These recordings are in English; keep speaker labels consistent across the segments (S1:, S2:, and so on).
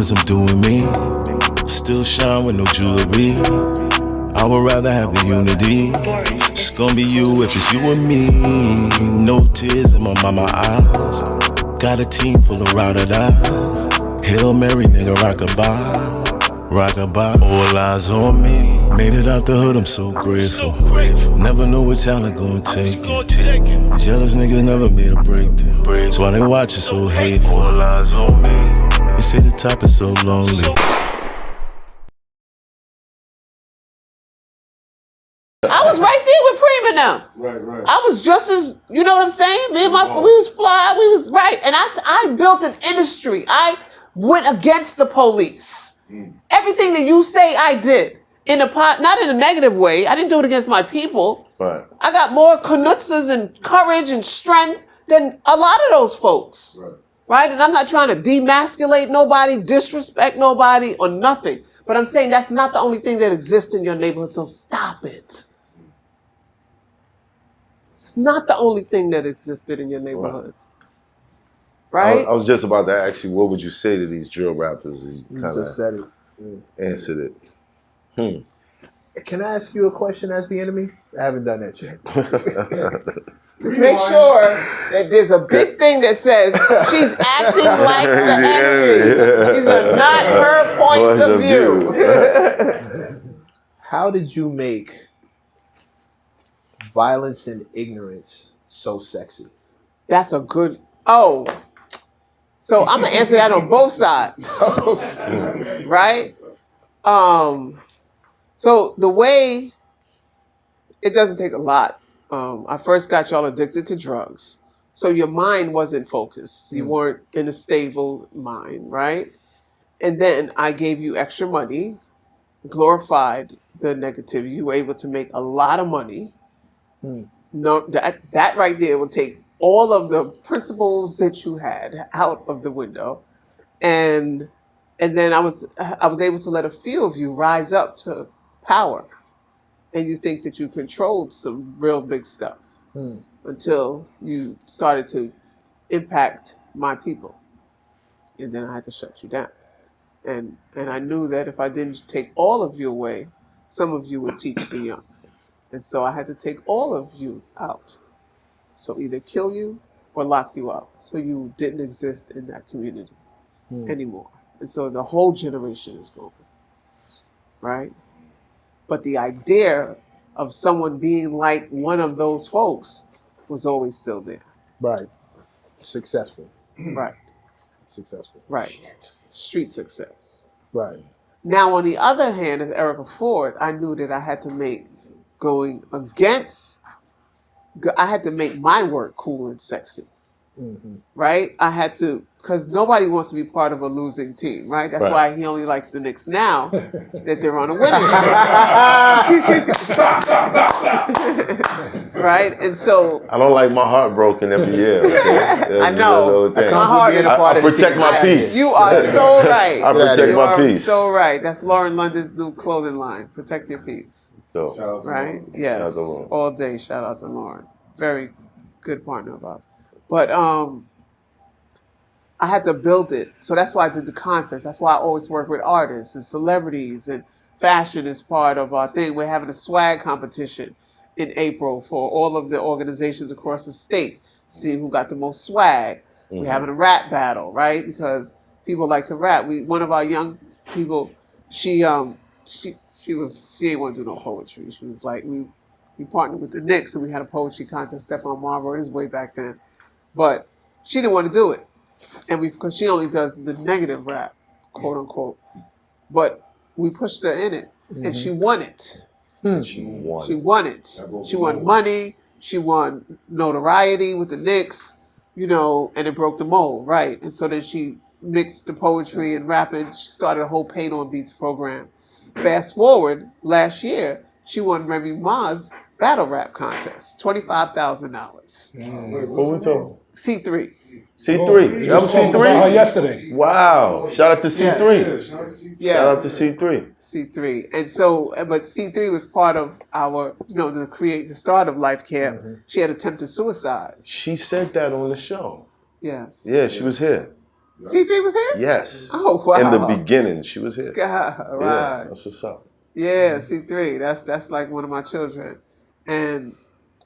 S1: cause I'm doing me. Still shine with no jewelry. I would rather have the unity. It's gonna be you if it's you and me. No tears in my mama eyes. Got a team full of ride-or-dies. Hail Mary, nigga, rock-a-bye, all eyes on me. Made it out the hood, I'm so grateful. Never know what talent gon' take it. Jealous niggas never made a breakthrough. That's why they watch it so hateful. All eyes on me. You say the top is so lonely.
S2: I was right there with Preem and them.
S3: Right.
S2: I was just as, you know what I'm saying? Me and we was fly, we was right. And I built an industry. I went against the police. Everything that you say I did, not in a negative way. I didn't do it against my people.
S3: Right.
S2: I got more knutzes and courage and strength than a lot of those folks. Right? And I'm not trying to demasculate nobody, disrespect nobody, or nothing. But I'm saying that's not the only thing that exists in your neighborhood, so stop it. It's not the only thing that existed in your neighborhood. Right?
S3: I was just about to ask you, what would you say to these drill rappers? You kind of
S4: just said it.
S3: Answered it.
S4: Can I ask you a question as the enemy? I haven't done that yet.
S2: Just make sure that there's a big thing that says she's acting like the enemy. These are not her points of view.
S4: How did you make violence and ignorance so sexy?
S2: That's a good... So I'm going to answer that on both sides. Right? So the way... It doesn't take a lot. I first got y'all addicted to drugs. So your mind wasn't focused. You weren't in a stable mind, right? And then I gave you extra money, glorified the negativity. You were able to make a lot of money. No, that right there will take all of the principles that you had out of the window. And then I was able to let a few of you rise up to power. And you think that you controlled some real big stuff until you started to impact my people. And then I had to shut you down. And I knew that if I didn't take all of you away, some of you would teach the young. And so I had to take all of you out. So either kill you or lock you up. So you didn't exist in that community anymore. And so the whole generation is gone. Right? But the idea of someone being like one of those folks was always still there.
S4: Right. Successful.
S2: Right.
S4: Successful.
S2: Right. Street success.
S4: Right.
S2: Now, on the other hand, as Erica Ford, I knew that I had to make my work cool and sexy. Right? I had to, because nobody wants to be part of a losing team, right? That's why he only likes the Knicks now that they're on a winning streak. Right? And so...
S3: I don't like my heart broken every year. Okay?
S2: I know.
S3: My heart is
S4: I
S3: protect my peace.
S2: You are so right.
S3: I protect my peace.
S2: You are so right. That's Lauren London's new clothing line. Protect your peace.
S3: So,
S2: right? Yes. All day. Shout out to Lauren. Very good partner of ours. But I had to build it. So that's why I did the concerts. That's why I always work with artists and celebrities, and fashion is part of our thing. We're having a swag competition in April for all of the organizations across the state. See who got the most swag. We're having a rap battle, right? Because people like to rap. One of our young people, she ain't want to do no poetry. She was like, we partnered with the Knicks and we had a poetry contest. Stephon Marbury, this was way back then. But she didn't want to do it. And because she only does the negative rap, quote unquote. But we pushed her in it. And she won it. She won it. She won money. She won notoriety with the Knicks, and it broke the mold, right? And so then she mixed the poetry and rapping. She started a whole Paint on Beats program. Fast forward, last year, she won Remy Ma's battle rap contest, $25,000.
S3: What we talking?
S2: C3.
S3: C3. That was C3?
S5: Yesterday.
S3: Wow. Shout out to C3.
S2: Yeah.
S3: Shout out to C3.
S2: C3. And so, but C3 was part of our, to create the start of Life Care. She had attempted suicide.
S3: She said that on the show.
S2: Yes.
S3: Yeah, she was here.
S2: C3 was here?
S3: Yes.
S2: Oh, wow.
S3: In the beginning, she was here.
S2: God,
S3: Yeah,
S2: right.
S3: that's what's up.
S2: Yeah, C3. That's like one of my children. And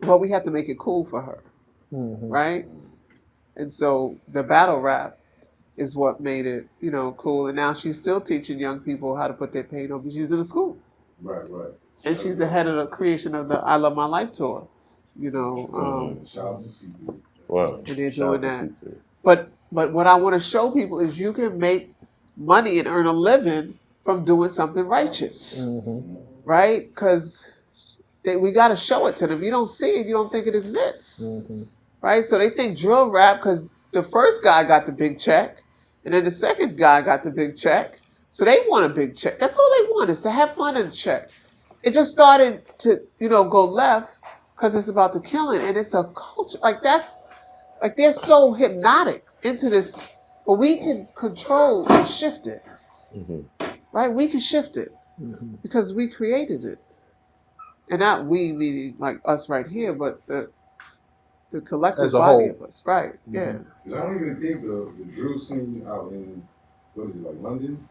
S2: well, we had to make it cool for her. Right? And so the battle rap is what made it, cool. And now she's still teaching young people how to put their paint on. She's in a school.
S5: Right.
S2: And she's the head of the creation of the I Love My Life tour.
S5: Shout out to C3.
S3: Wow.
S2: And they're
S3: Shout out
S2: doing
S3: to
S2: that.
S3: C3.
S2: But what I want to show people is you can make money and earn a living from doing something righteous, right? Because we got to show it to them. You don't see it, you don't think it exists, right? So they think drill rap because the first guy got the big check, and then the second guy got the big check. So they want a big check. That's all they want is to have fun and check. It just started to go left because it's about the killing, and it's a culture like they're so hypnotic into this, but we can control and shift it, right? We can shift it because we created it, and not we meaning like us right here, but the collective body of us, right? Yeah.
S5: Because I don't even think the drill scene out in London,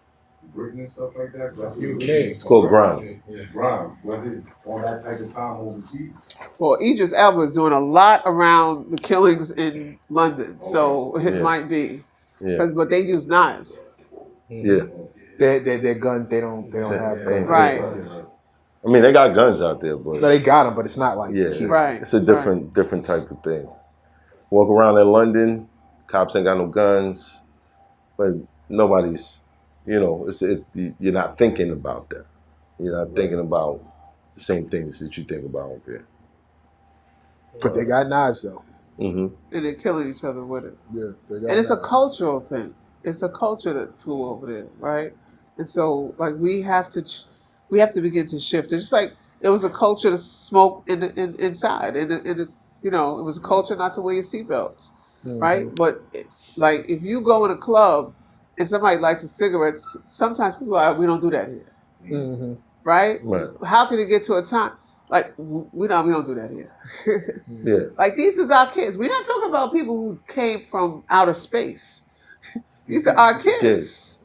S5: Britain and stuff like that. That's
S6: UK.
S3: It's called grime.
S5: Grime. Was it on that type of time overseas?
S2: Well, Idris Elba is doing a lot around the killings in London, so it might be.
S3: Yeah.
S2: But they use knives.
S3: Yeah.
S4: Their gun, they don't have guns.
S2: Right.
S3: I mean, they got guns out there, but
S4: No, they got them, but it's not like
S3: yeah,
S2: Right.
S3: it's a different type of thing. Walk around in London, cops ain't got no guns, but nobody's, you're not thinking about that. You're not thinking about the same things that you think about over here.
S4: But they got knives though.
S3: Mm-hmm.
S2: And they're killing each other with it.
S4: Yeah, they got
S2: And it's a
S4: knives.
S2: cultural thing. It's a culture that flew over there, right? And so, like, we have to begin to shift. It's just like there was a culture to smoke inside, it was a culture not to wear your seatbelts, right? But like, if you go in a club and somebody lights a cigarette, sometimes people are like, we don't do that here, right?
S3: Right.
S2: How can it get to a time like we don't do that here?
S3: Yeah.
S2: Like, these is our kids. We're not talking about people who came from outer space. These are our kids,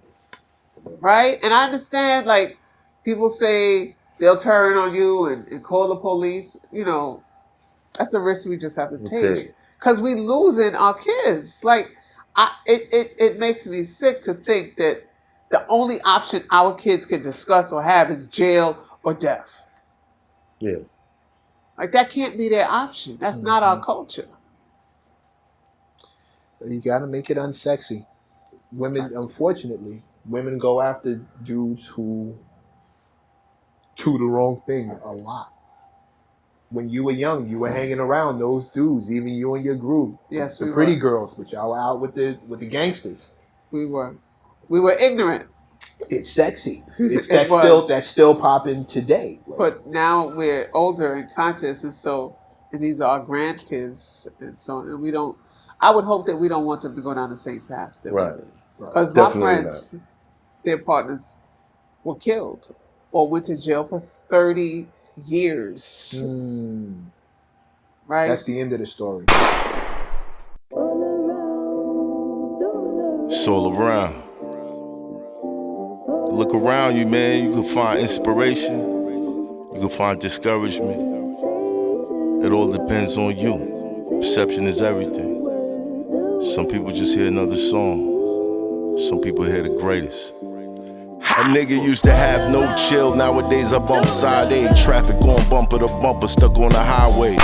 S2: right? And I understand, like, people say they'll turn on you and call the police. That's a risk we just have to take because we losing our kids. Like, it makes me sick to think that the only option our kids can discuss or have is jail or death.
S3: Yeah.
S2: Like, that can't be their option. That's not our culture.
S4: You gotta make it unsexy. Women, unfortunately, go after dudes who do the wrong thing a lot. When you were young, you were hanging around those dudes, even you and your group.
S2: Yes,
S4: the
S2: we
S4: pretty
S2: were.
S4: girls, but y'all were out with the gangsters.
S2: We were ignorant.
S4: It's sexy. That's still popping today. Like,
S2: But now we're older and conscious, and these are our grandkids, and so on. And I would hope that we don't want them to go down the same path that we did. Because my
S3: Definitely
S2: friends, their partners were killed or went to jail for 30 years. Right?
S4: that's the end of the story.
S1: It's all around. Look around you, man. You can find inspiration. You can find discouragement. It all depends on you. Perception is everything. Some people just hear another song. Some people hear the greatest. A nigga used to have no chill. Nowadays I bump side A. Traffic going bumper to bumper, stuck on the highway.